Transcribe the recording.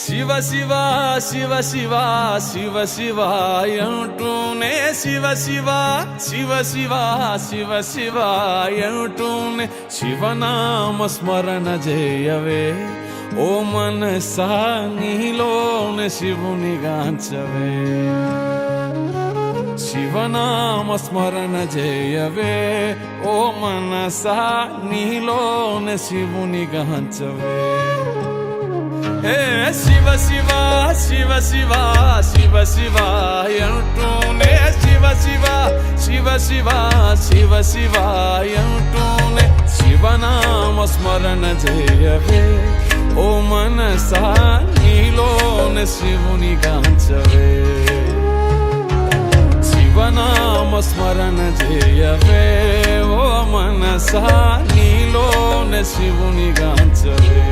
శివ శివ శివ శివ శివ శివ అంటూనే శివ శివ శివ శివ శివ శివ అంటూనే శివనామ స్మరణ చేయవే ఓ మనసా నీలోనే శివుని గాంచవే శివనామ స్మరణ చేయవే ఓ మనసా నీలోనే శివుని గాంచవే శివ శివ శివ శివ శివ శివ అంటూనే శివ శివ శివ శివ శివ శివ అంటూనే శివనామ స్మరణ చేయవే ఓ మనసా నీలోనే శివుని గాంచవే శివనామ స్మరణ చేయవే ఓ మనసా నీలోనే శివుని గాంచవే